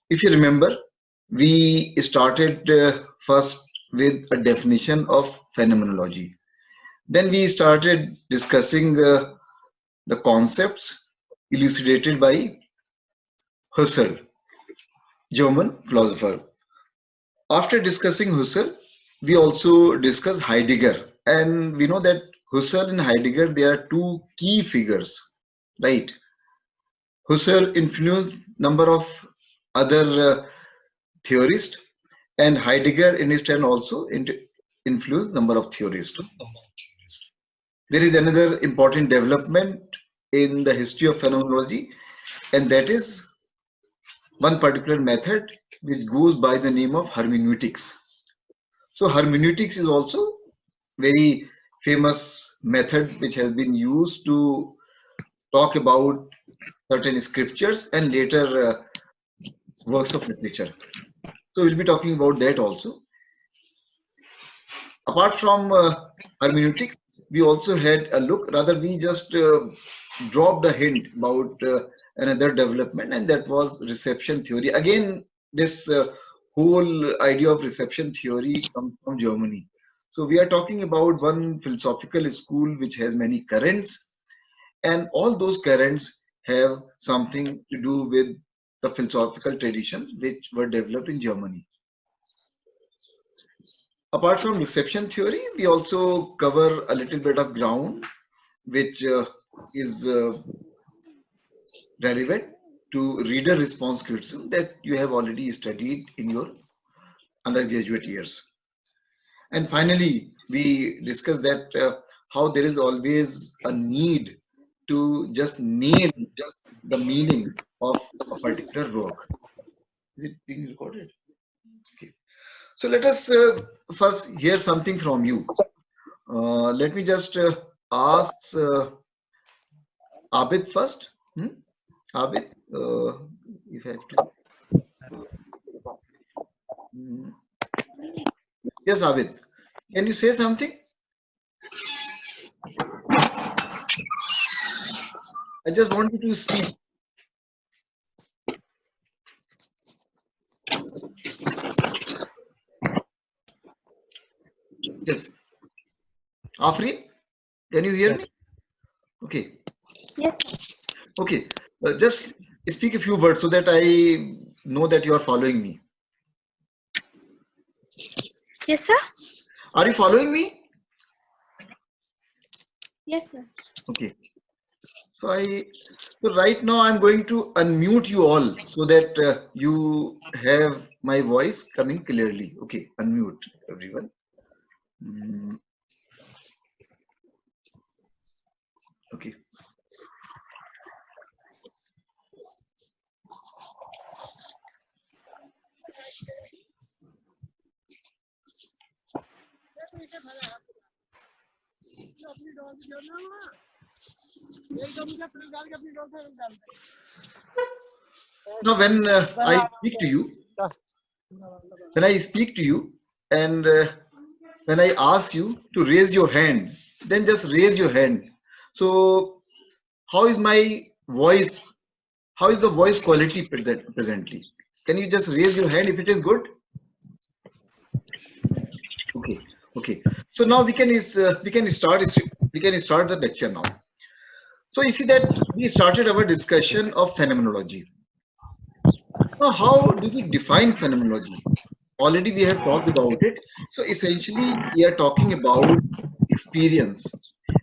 If you remember, we started first with a definition of phenomenology. Then we started discussing the concepts elucidated by Husserl, German philosopher. After discussing Husserl, we also discuss Heidegger, and we know that Husserl and Heidegger, they are two key figures, right? Husserl influenced number of other theorists, and Heidegger in his turn also influenced number of theorists. There is another important development in the history of phenomenology, and that is one particular method which goes by the name of hermeneutics. So hermeneutics is also very famous method which has been used to talk about certain scriptures and later works of literature. So we'll be talking about that also. Apart from hermeneutics, we also had a look, rather we just dropped a hint about another development, and that was reception theory. Again, this whole idea of reception theory comes from Germany. So we are talking about one philosophical school which has many currents, and all those currents have something to do with the philosophical traditions which were developed in Germany. Apart from reception theory, we also cover a little bit of ground which is relevant to reader response criticism that you have already studied in your undergraduate years. And finally, we discussed that how there is always a need to just name just the meaning of a particular work. Is it being recorded? Okay. So let us first hear something from you. Let me just ask Abid first. Abid, if I have to. Yes, Abid. Can you say something? I just want you to speak. Yes. Afri, can you hear me? Okay. Yes. Okay. Just speak a few words so that I know that you are following me. Yes, sir. Are you following me? Yes, sir. Okay. So right now I'm going to unmute you all so that you have my voice coming clearly. Okay, unmute everyone. Okay. Now when I speak to you, and when I ask you to raise your hand, then just raise your hand. So how is my voice? How is the voice quality presently? Can you just raise your hand if it is good? Okay, okay. So now we can start the lecture now. So you see that we started our discussion of phenomenology. Now, how do we define phenomenology? Already we have talked about it. So essentially, we are talking about experience,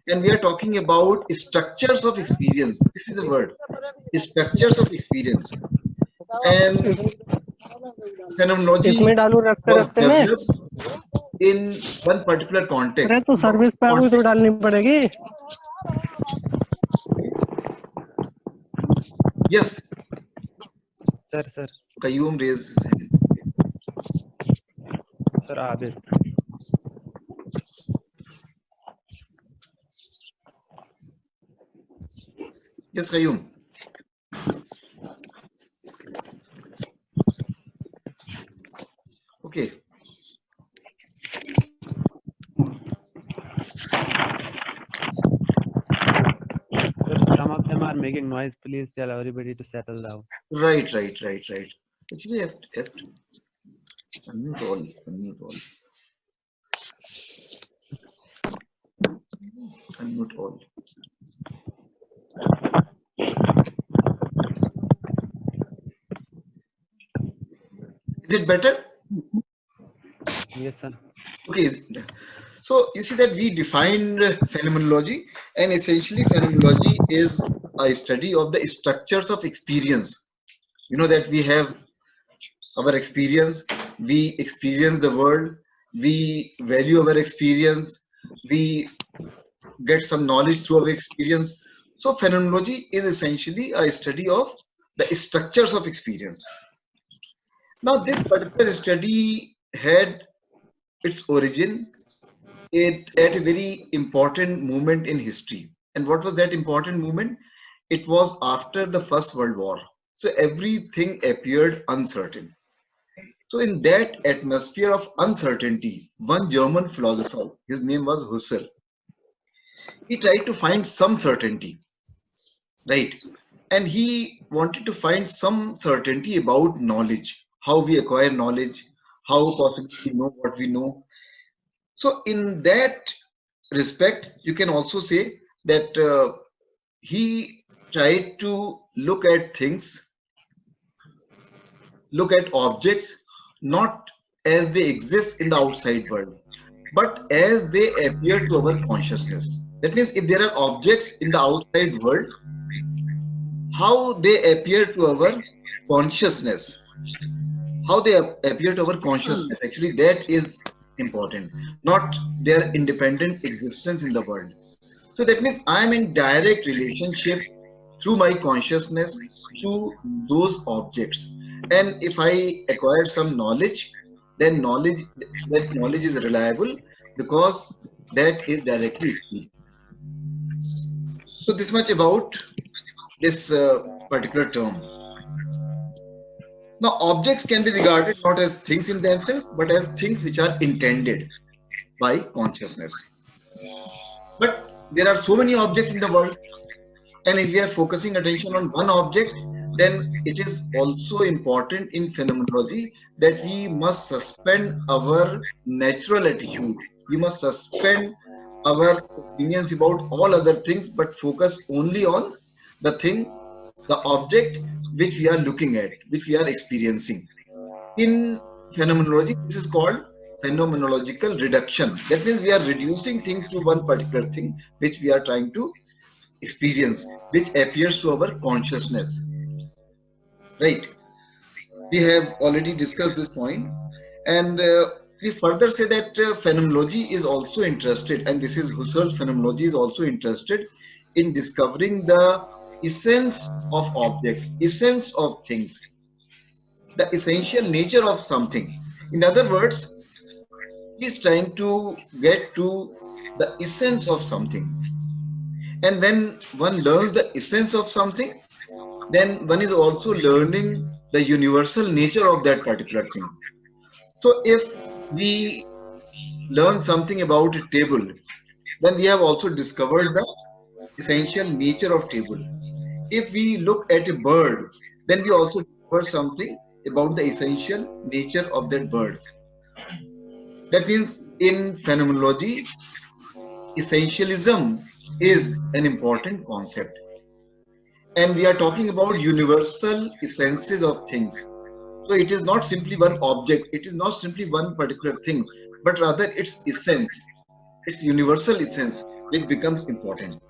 and we are talking about structures of experience. This is a word, structures of experience. And phenomenology इसमें डालू रखते was रखते में developed in one particular अरे context. तो service पे आऊँ तो डालनी पड़ेगी Yes, sir Qayyum raised his hand. Sir Abid Yes, Qayyum. Okay. Some of them are making noise. Please tell everybody to settle down. Right. Actually, have to unmute all. Unmute all. Unmute all. Is it better? Yes, sir. Okay. So you see that we defined phenomenology, and essentially phenomenology is a study of the structures of experience. You know that we have our experience, we experience the world, we value our experience, we get some knowledge through our experience. So phenomenology is essentially a study of the structures of experience. Now this particular study had its origin at a very important moment in history. And what was that important moment? It was after the First World War. So everything appeared uncertain. So in that atmosphere of uncertainty, one German philosopher, his name was Husserl, he tried to find some certainty, right? And he wanted to find some certainty about knowledge, how we acquire knowledge, how possibly we know what we know. So in that respect, you can also say that he tried to look at things, look at objects, not as they exist in the outside world, but as they appear to our consciousness. That means if there are objects in the outside world, how they appear to our consciousness, how they appear to our consciousness, actually, that is important, not their independent existence in the world. So that means I'm in direct relationship through my consciousness to those objects. And if I acquire some knowledge, then that knowledge is reliable because that is directly experienced. So this much about this particular term. Now, objects can be regarded not as things in themselves, but as things which are intended by consciousness. But there are so many objects in the world, and if we are focusing attention on one object, then it is also important in phenomenology that we must suspend our natural attitude. We must suspend our opinions about all other things, but focus only on the thing, the object which we are looking at, which we are experiencing. In phenomenology, this is called phenomenological reduction. That means we are reducing things to one particular thing which we are trying to experience, which appears to our consciousness, right? We have already discussed this point, and we further say that phenomenology is also interested, and this is Husserl's phenomenology is also interested in discovering the essence of objects, essence of things, the essential nature of something. In other words, he is trying to get to the essence of something. And when one learns the essence of something, then one is also learning the universal nature of that particular thing. So if we learn something about a table, then we have also discovered the essential nature of table. If we look at a bird, then we also discover something about the essential nature of that bird. That means in phenomenology, essentialism is an important concept. And we are talking about universal essences of things. So it is not simply one object, it is not simply one particular thing, but rather its essence, its universal essence, which becomes important.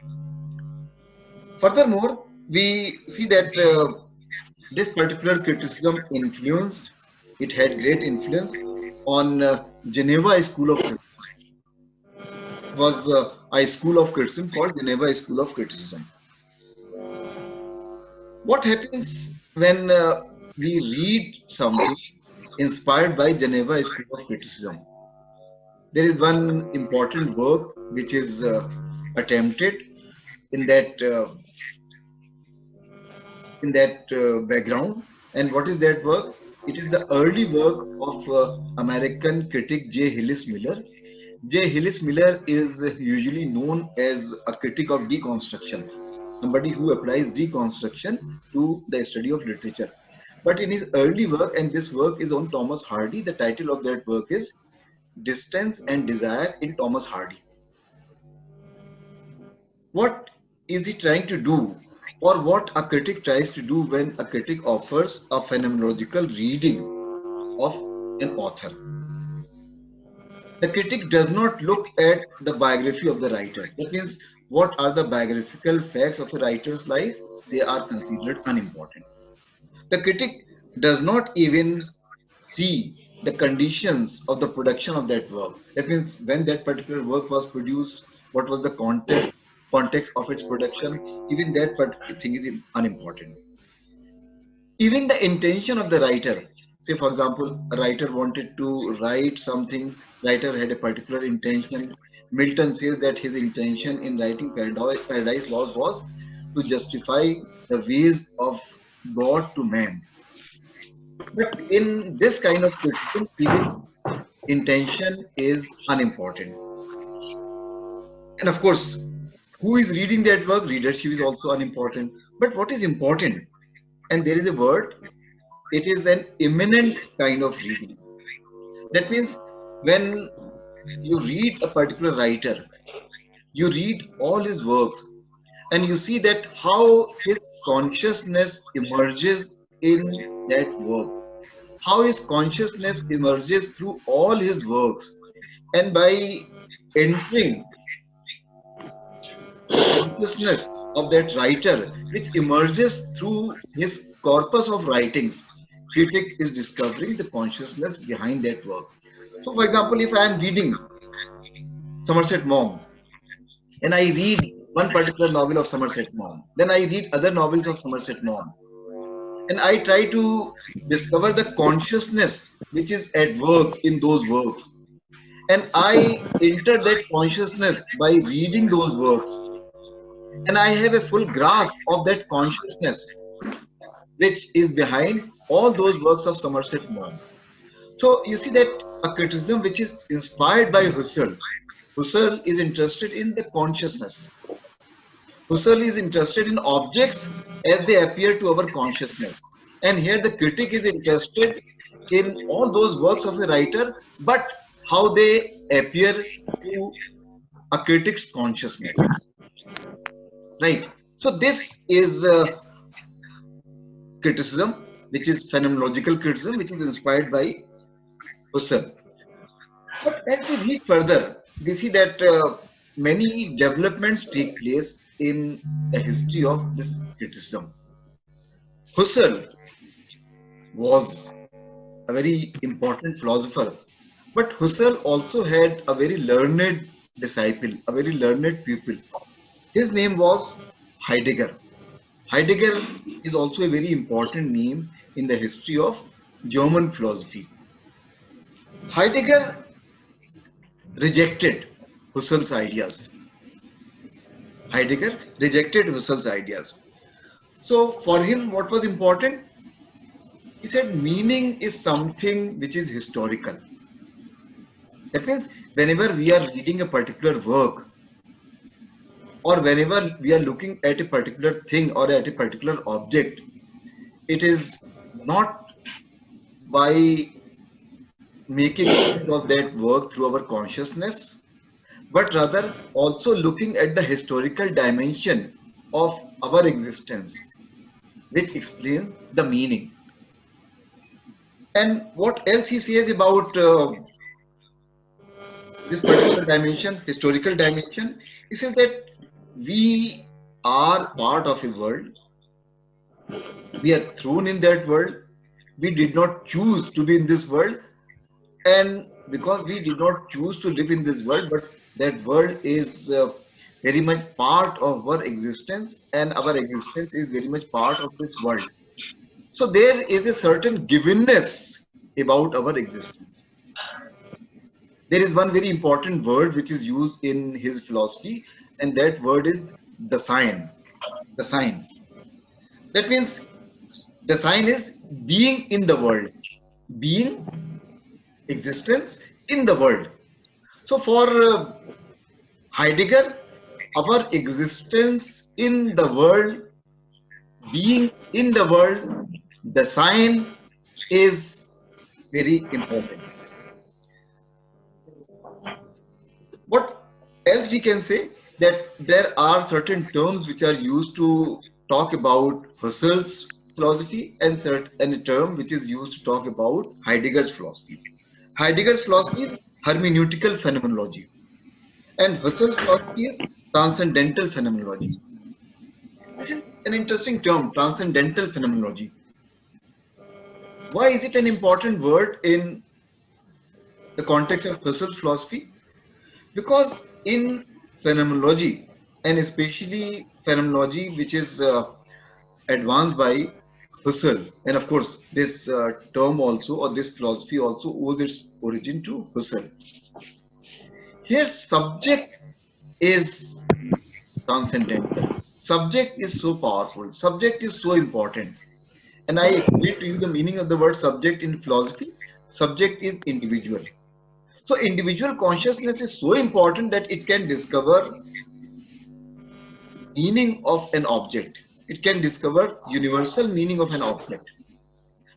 Furthermore, we see that this particular criticism influenced, it had great influence on Geneva School of Criticism. It was a school of criticism called Geneva School of Criticism. What happens when we read something inspired by Geneva School of Criticism? There is one important work which is attempted in that background. And what is that work? It is the early work of American critic J. Hillis Miller. J. Hillis Miller is usually known as a critic of deconstruction, somebody who applies deconstruction to the study of literature. But in his early work, and this work is on Thomas Hardy, the title of that work is Distance and Desire in Thomas Hardy. What is he trying to do, or what a critic tries to do when a critic offers a phenomenological reading of an author? The critic does not look at the biography of the writer. That means, what are the biographical facts of a writer's life? They are considered unimportant. The critic does not even see the conditions of the production of that work. That means, when that particular work was produced, what was the context of its production? Even that particular thing is unimportant. Even the intention of the writer. Say, for example, a writer wanted to write something, writer had a particular intention. Milton says that his intention in writing Paradise Lost was to justify the ways of God to man. But in this kind of criticism, even intention is unimportant. And of course, who is reading that work? Readership is also unimportant. But what is important? And there is a word, it is an immanent kind of reading. That means, when you read a particular writer, you read all his works and you see that how his consciousness emerges in that work, how his consciousness emerges through all his works. And by entering the consciousness of that writer, which emerges through his corpus of writings, critic is discovering the consciousness behind that work. So, for example, if I am reading Somerset Maugham and I read one particular novel of Somerset Maugham, then I read other novels of Somerset Maugham, and I try to discover the consciousness which is at work in those works, and I enter that consciousness by reading those works, and I have a full grasp of that consciousness which is behind all those works of Somerset Maugham. So you see that a criticism which is inspired by Husserl. Husserl is interested in the consciousness. Husserl is interested in objects as they appear to our consciousness. And here the critic is interested in all those works of a writer, but how they appear to a critic's consciousness. Right? So this is criticism, which is phenomenological criticism, which is inspired by Husserl. But as we read further, we see that many developments take place in the history of this criticism. Husserl was a very important philosopher, but Husserl also had a very learned disciple, a very learned pupil. His name was Heidegger. Heidegger is also a very important name in the history of German philosophy. Heidegger rejected Husserl's ideas. Heidegger rejected Husserl's ideas. So for him, what was important? He said meaning is something which is historical. That means, whenever we are reading a particular work, or whenever we are looking at a particular thing or at a particular object, it is not by making sense of that work through our consciousness, but rather also looking at the historical dimension of our existence, which explains the meaning. And what else he says about this particular dimension, historical dimension, he says that we are part of a world, we are thrown in that world, we did not choose to be in this world, and because we did not choose to live in this world, but that world is very much part of our existence, and our existence is very much part of this world. So there is a certain givenness about our existence. There is one very important word which is used in his philosophy, and that word is the sign. The sign. That means the sign is being in the world, being, existence in the world. So for Heidegger, our existence in the world, being in the world, The sign is very important. What else we can say? That there are certain terms which are used to talk about Husserl's philosophy and a term which is used to talk about Heidegger's philosophy. Heidegger's philosophy is hermeneutical phenomenology, and Husserl's philosophy is transcendental phenomenology. This is an interesting term, transcendental phenomenology. Why is it an important word in the context of Husserl's philosophy? Because in phenomenology, and especially phenomenology which is advanced by Husserl, and of course this term also, or this philosophy also, owes its origin to Husserl. Here subject is transcendental. Subject is so powerful. Subject is so important. And I explain to you the meaning of the word subject in philosophy. Subject is individual. So individual consciousness is so important that it can discover meaning of an object. It can discover universal meaning of an object.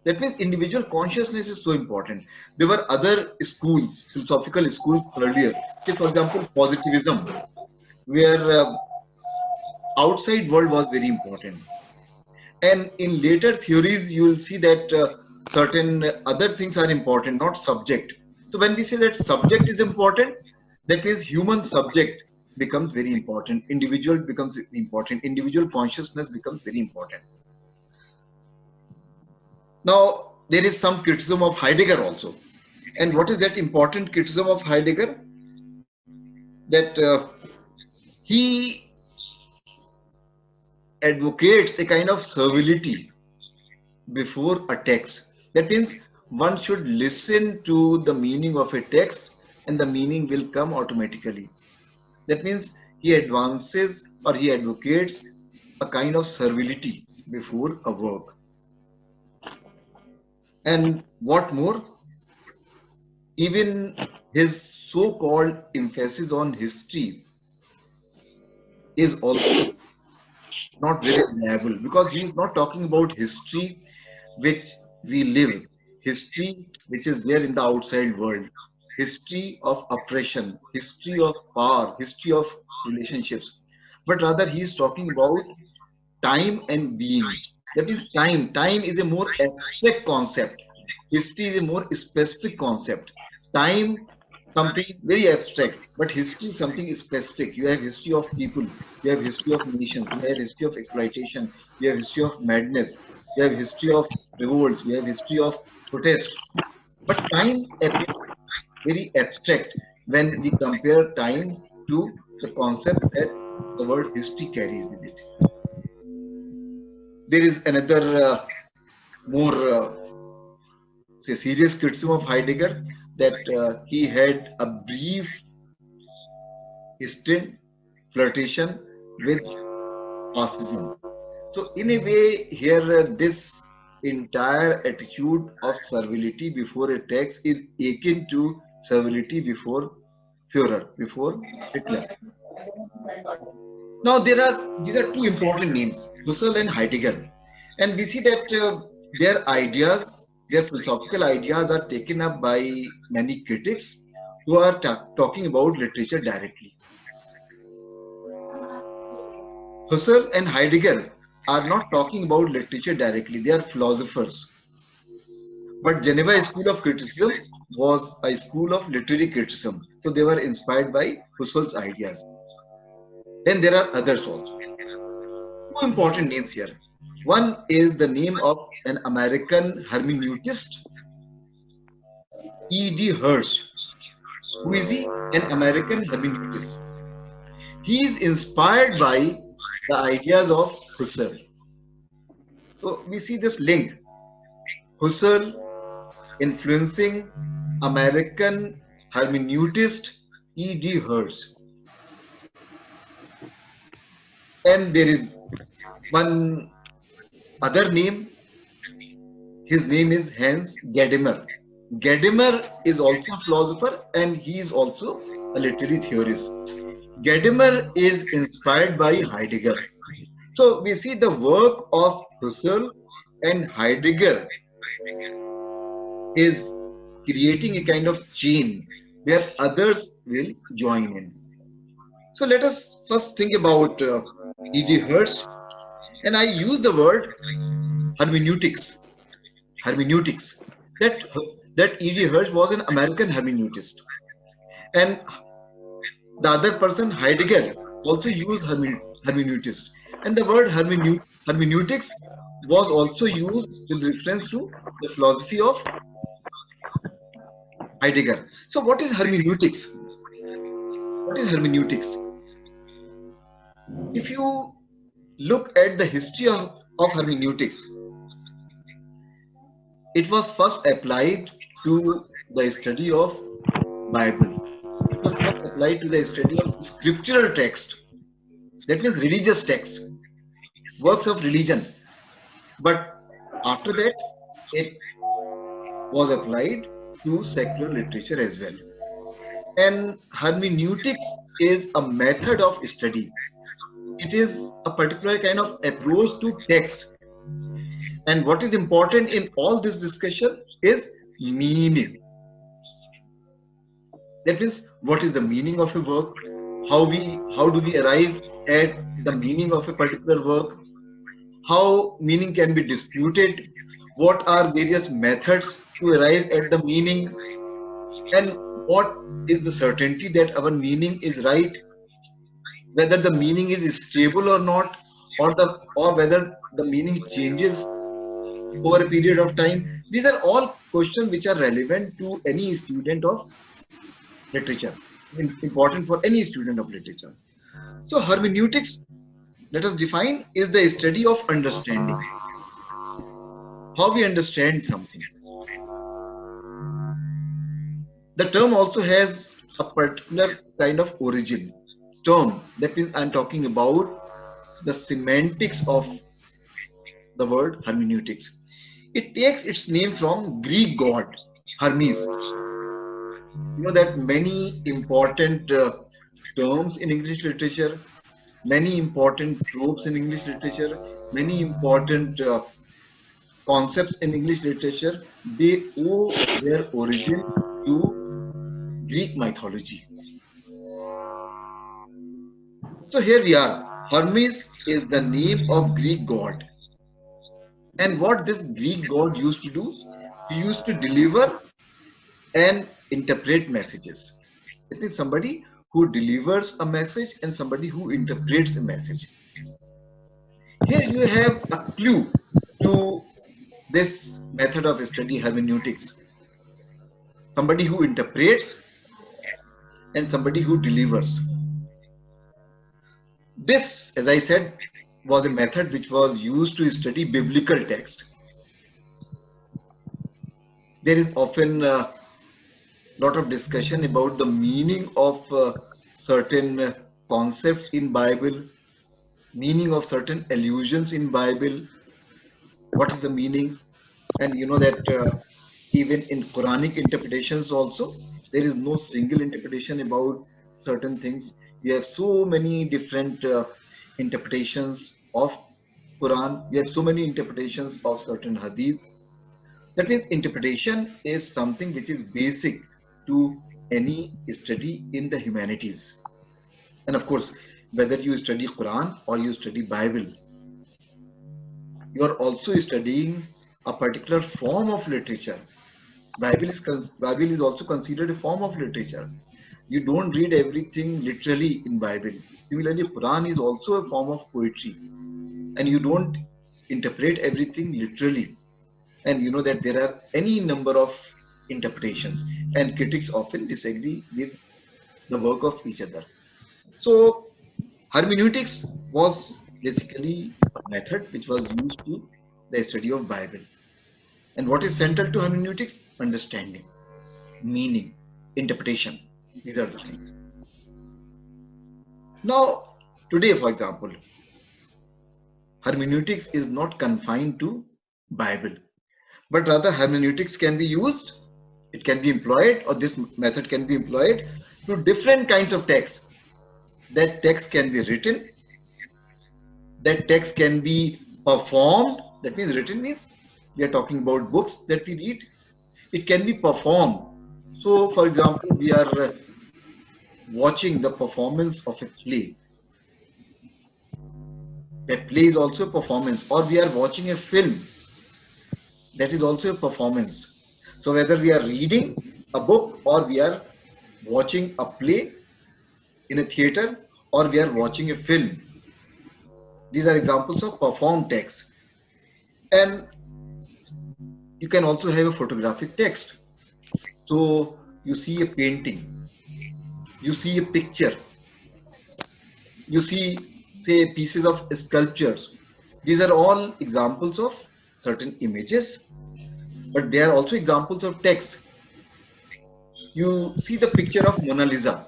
That means individual consciousness is so important. There were other schools, philosophical schools earlier. Say, for example, positivism, where outside world was very important. And in later theories, you will see that certain other things are important, not subject. So when we say that subject is important, that means human subject becomes very important. Individual becomes important. Individual consciousness becomes very important. Now, there is some criticism of Heidegger also. And what is that important criticism of Heidegger? That he advocates a kind of servility before a text. That means one should listen to the meaning of a text and the meaning will come automatically. That means he advances or he advocates a kind of servility before a work. And what more, even his so-called emphasis on history is also not very reliable, because he is not talking about history which we live, history which is there in the outside world, history of oppression, history of power, history of relationships, but rather he is talking about time and being. That is time. Time is a more abstract concept. History is a more specific concept. Time, something very abstract, but history is something specific. You have history of people, you have history of nations, you have history of exploitation, you have history of madness, you have history of revolts, you have history of protest. But time appears very abstract when we compare time to the concept that the word history carries with it. There is another more say serious criticism of Heidegger, that he had a brief stint flirtation with Marxism. So in a way, here this entire attitude of servility before a text is akin to servility before Führer, before Hitler. Now these are two important names, Husserl and Heidegger, and we see that their ideas, their philosophical ideas, are taken up by many critics who are talking about literature directly. Husserl and Heidegger are not talking about literature directly; they are philosophers. But Geneva School of Criticism was a school of literary criticism, so they were inspired by Husserl's ideas. Then there are others also. Two important names here. One is the name of an American hermeneutist, E.D. Hirsch. Who is he? An American hermeneutist. He is inspired by the ideas of Husserl. So we see this link. Husserl influencing American hermeneutist E.D. Hirsch. And there is one other name. His name is Hans Gadamer. Gadamer is also a philosopher and he is also a literary theorist. Gadamer is inspired by Heidegger. So we see the work of Husserl and Heidegger is creating a kind of chain where others will join in. So let us first think about E.G. Hirsch, and I use the word hermeneutics. Hermeneutics. That that E.G. Hirsch was an American hermeneutist, and the other person Heidegger also used hermeneutist, and the word hermeneutics was also used with reference to the philosophy of Heidegger. So what is hermeneutics? What is hermeneutics? If you look at the history of hermeneutics, it was first applied to the study of Bible. It was first applied to the study of scriptural text. That means religious text, works of religion. But after that, it was applied to secular literature as well. And hermeneutics is a method of study. It is a particular kind of approach to text. And what is important in all this discussion is meaning. That means what is the meaning of a work? How do we arrive at the meaning of a particular work? How meaning can be disputed? What are various methods to arrive at the meaning? And what is the certainty that our meaning is right? Whether the meaning is stable or not, or whether the meaning changes over a period of time. These are all questions which are relevant to any student of literature, important for any student of literature. So hermeneutics, let us define, is the study of understanding, how we understand something. The term also has a particular kind of origin. Term, that means I'm talking about the semantics of the word hermeneutics. It takes its name from Greek god Hermes. You know that many important terms in English literature, many important tropes in English literature, many important concepts in English literature, they owe their origin to Greek mythology. So here we are. Hermes is the name of Greek god. And what this Greek god used to do, he used to deliver and interpret messages. It is somebody who delivers a message and somebody who interprets a message. Here you have a clue to this method of study, hermeneutics. Somebody who interprets and somebody who delivers. This, as I said, was a method which was used to study biblical text. There is often a lot of discussion about the meaning of certain concepts in Bible, meaning of certain allusions in Bible. What is the meaning? And you know that even in Quranic interpretations also, there is no single interpretation about certain things. You have so many different interpretations of Quran. You have so many interpretations of certain hadith. That means interpretation is something which is basic to any study in the humanities. And of course, whether you study Quran or you study Bible, you are also studying a particular form of literature. Bible is also considered a form of literature. You don't read everything literally in Bible. Similarly, Quran is also a form of poetry, and you don't interpret everything literally. And you know that there are any number of interpretations, and critics often disagree with the work of each other. So hermeneutics was basically a method which was used to the study of Bible. And what is central to hermeneutics? Understanding, meaning, interpretation. These are the things. Now, today, for example, hermeneutics is not confined to Bible, but rather hermeneutics can be used, it can be employed, or this method can be employed to different kinds of texts. That text can be written, that text can be performed, That means written means we are talking about books that we read. It can be performed. So, for example, we are watching the performance of a play. That play is also a performance, or we are watching a film. That is also a performance. So, whether we are reading a book or we are watching a play in a theater or we are watching a film, these are examples of performed text. And you can also have a photographic text. So, you see a painting, you see a picture, you see, say, pieces of sculptures. These are all examples of certain images, but they are also examples of text. You see the picture of Mona Lisa,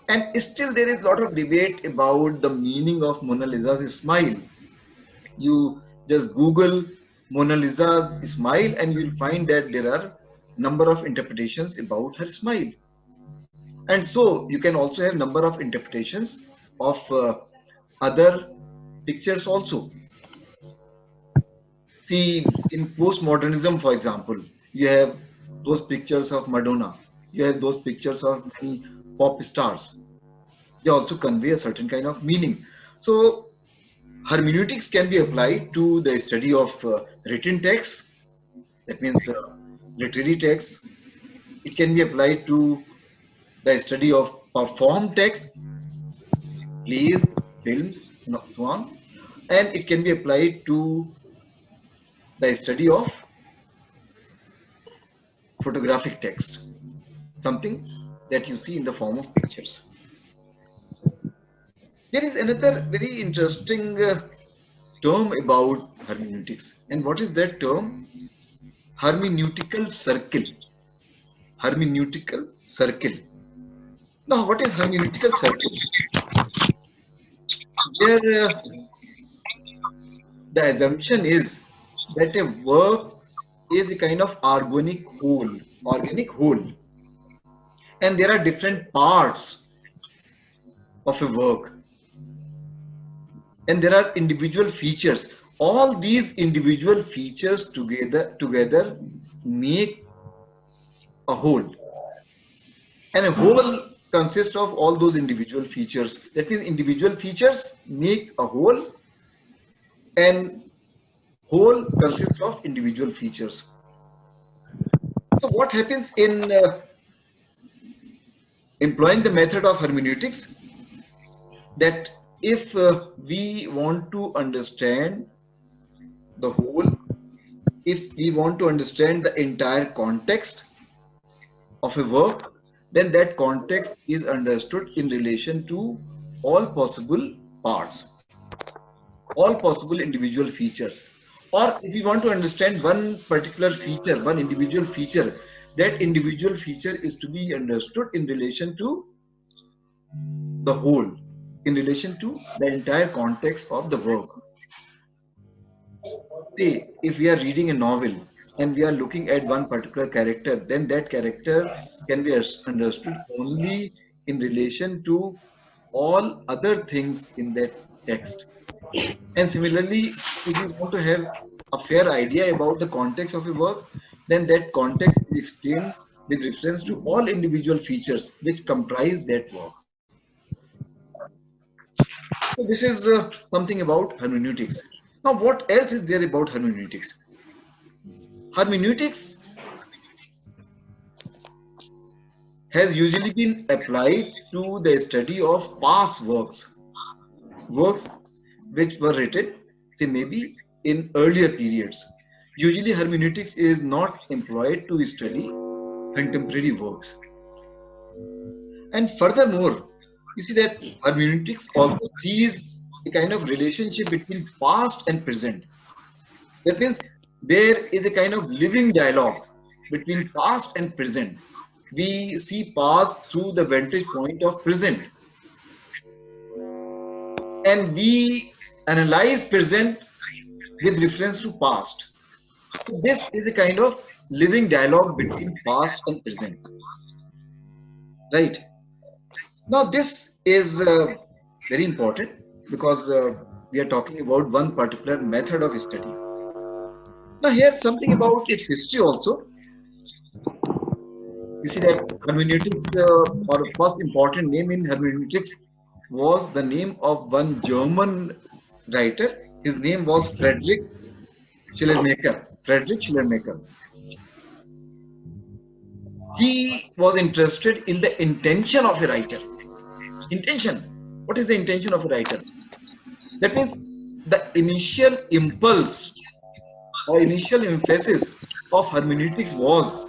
and still there is a lot of debate about the meaning of Mona Lisa's smile. You just Google Mona Lisa's smile, and you'll find that there are number of interpretations about her smile. And so you can also have number of interpretations of other pictures also. See, in postmodernism, for example, you have those pictures of Madonna, you have those pictures of many pop stars. They also convey a certain kind of meaning. So, hermeneutics can be applied to the study of written text, that means literary text. It can be applied to the study of performed text, plays, films, and so on. And it can be applied to the study of photographic text, something that you see in the form of pictures. There is another very interesting term about hermeneutics. And what is that term? Hermeneutical circle. Hermeneutical circle. Now, what is hermeneutical circle? There, the assumption is that a work is a kind of organic whole, and there are different parts of a work, and there are individual features. All these individual features together make a whole, and a whole consists of all those individual features. That means individual features make a whole, and whole consists of individual features. So what happens in employing the method of hermeneutics, that if we want to understand the whole, if we want to understand the entire context of a work, then that context is understood in relation to all possible parts, all possible individual features. Or if we want to understand one particular feature, one individual feature, that individual feature is to be understood in relation to the whole, in relation to the entire context of the work. Say, if we are reading a novel and we are looking at one particular character, then that character can be understood only in relation to all other things in that text. And similarly, if you want to have a fair idea about the context of a work, then that context is explained with reference to all individual features which comprise that work. So this is something about hermeneutics. Now, what else is there about hermeneutics? Hermeneutics has usually been applied to the study of past works which were written, say maybe in earlier periods. Usually, hermeneutics is not employed to study contemporary works. And furthermore, you see that hermeneutics also sees a kind of relationship between past and present. That means there is a kind of living dialogue between past and present. We see past through the vantage point of present, and we analyze present with reference to past. So this is a kind of living dialogue between past and present, right? Now this is very important because we are talking about one particular method of study. Now here something about its history also. You see that hermeneutics, or first important name in hermeneutics, was the name of one German writer. His name was Friedrich Schleiermacher. Friedrich Schleiermacher. He was interested in the intention of a writer. Intention. What is the intention of a writer? That means the initial impulse or initial emphasis of hermeneutics was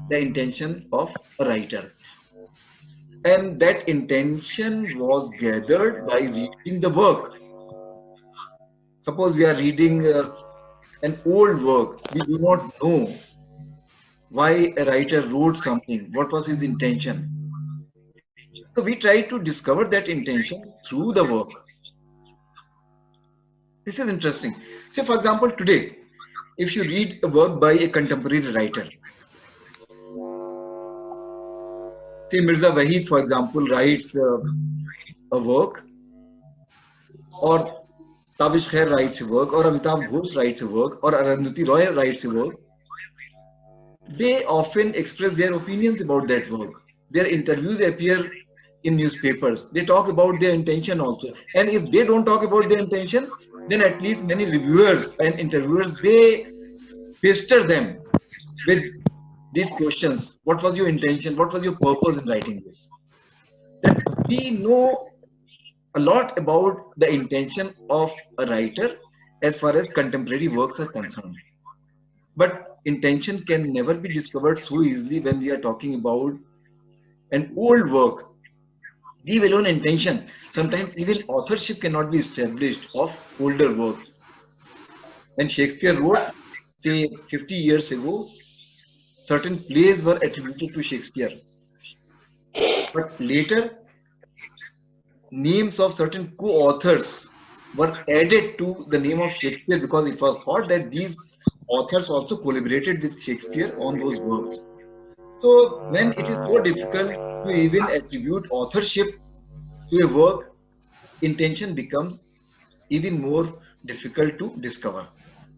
the intention of a writer. And that intention was gathered by reading the work. Suppose we are reading an old work, we do not know why a writer wrote something, what was his intention. So we try to discover that intention through the work. This is interesting. Say, for example, today, if you read a work by a contemporary writer, say Mirza Wahid, for example, writes a work, or Tavish Khair writes a work, or Amitabh Ghosh writes a work, or Arundhati Roy writes a work, they often express their opinions about that work. Their interviews appear in newspapers. They talk about their intention also. And if they don't talk about their intention, then at least many reviewers and interviewers, they pester them with these questions. What was your intention? What was your purpose in writing this? That we know a lot about the intention of a writer as far as contemporary works are concerned. But intention can never be discovered so easily when we are talking about an old work. Leave alone intention. Sometimes even authorship cannot be established of older works. When Shakespeare wrote, say 50 years ago, certain plays were attributed to Shakespeare. But later, names of certain co-authors were added to the name of Shakespeare because it was thought that these authors also collaborated with Shakespeare on those works. So when it is so difficult to even attribute authorship to a work, intention becomes even more difficult to discover.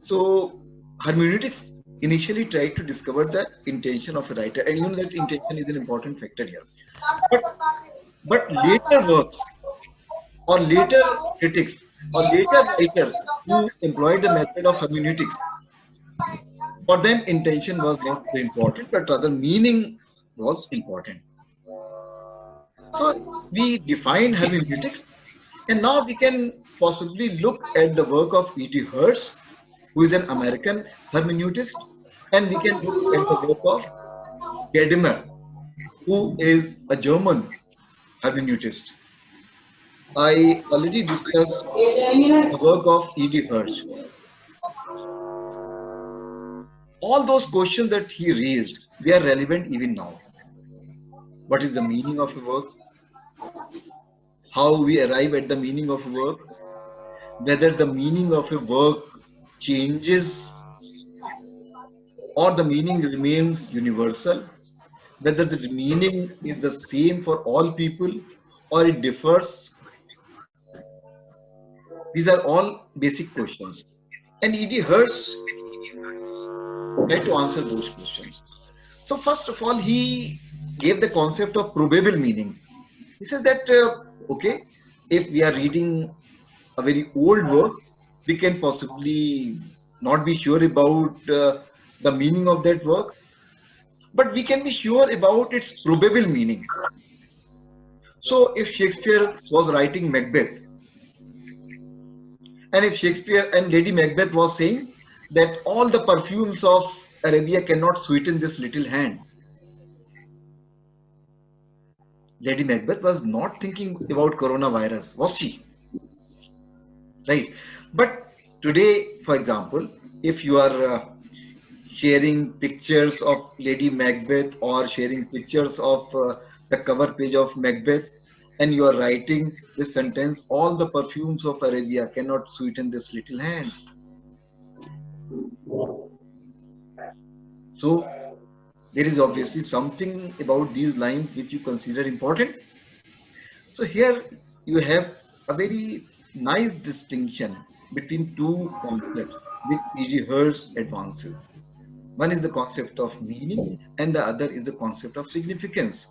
So hermeneutics initially tried to discover the intention of a writer, and even that intention is an important factor here. But later works or later critics or later writers who employed the method of hermeneutics, for them intention was not so important, but rather meaning was important. So we define hermeneutics, and now we can possibly look at the work of E.T. Hertz, who is an American hermeneutist, and we can look at the work of Gadamer, who is a German hermeneutist. I already discussed the work of E.T. Hertz. All those questions that he raised, they are relevant even now. What is the meaning of a work? How we arrive at the meaning of a work? Whether the meaning of a work changes or the meaning remains universal, whether the meaning is the same for all people or it differs. These are all basic questions. And E.T. Hertz tried to answer those questions. So first of all, he gave the concept of probable meanings. He says that, okay, if we are reading a very old work, we can possibly not be sure about the meaning of that work, but we can be sure about its probable meaning. So if Shakespeare was writing Macbeth, and if Shakespeare and Lady Macbeth was saying that all the perfumes of Arabia cannot sweeten this little hand, Lady Macbeth was not thinking about coronavirus, was she? Right? But today, for example, if you are sharing pictures of Lady Macbeth or sharing pictures of the cover page of Macbeth, and you are writing this sentence, all the perfumes of Arabia cannot sweeten this little hand. So there is obviously something about these lines which you consider important. So here you have a very nice distinction between two concepts. with E.G. Hurst's advances. One is the concept of meaning, and the other is the concept of significance.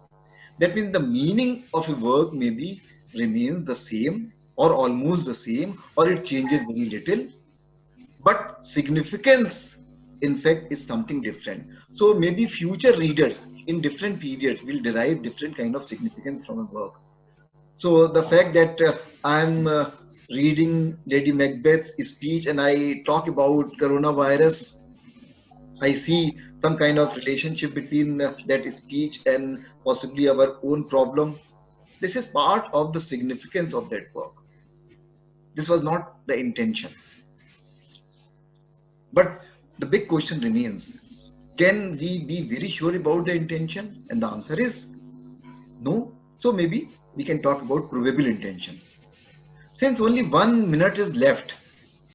That means the meaning of a work maybe remains the same or almost the same, or it changes very little, but significance, in fact, is something different. So maybe future readers in different periods will derive different kind of significance from a work. So the fact that I'm reading Lady Macbeth's speech and I talk about coronavirus, I see some kind of relationship between that speech and possibly our own problem. This is part of the significance of that work. This was not the intention. But the big question remains, can we be very sure about the intention? And the answer is no. So maybe we can talk about probable intention. Since only 1 minute is left,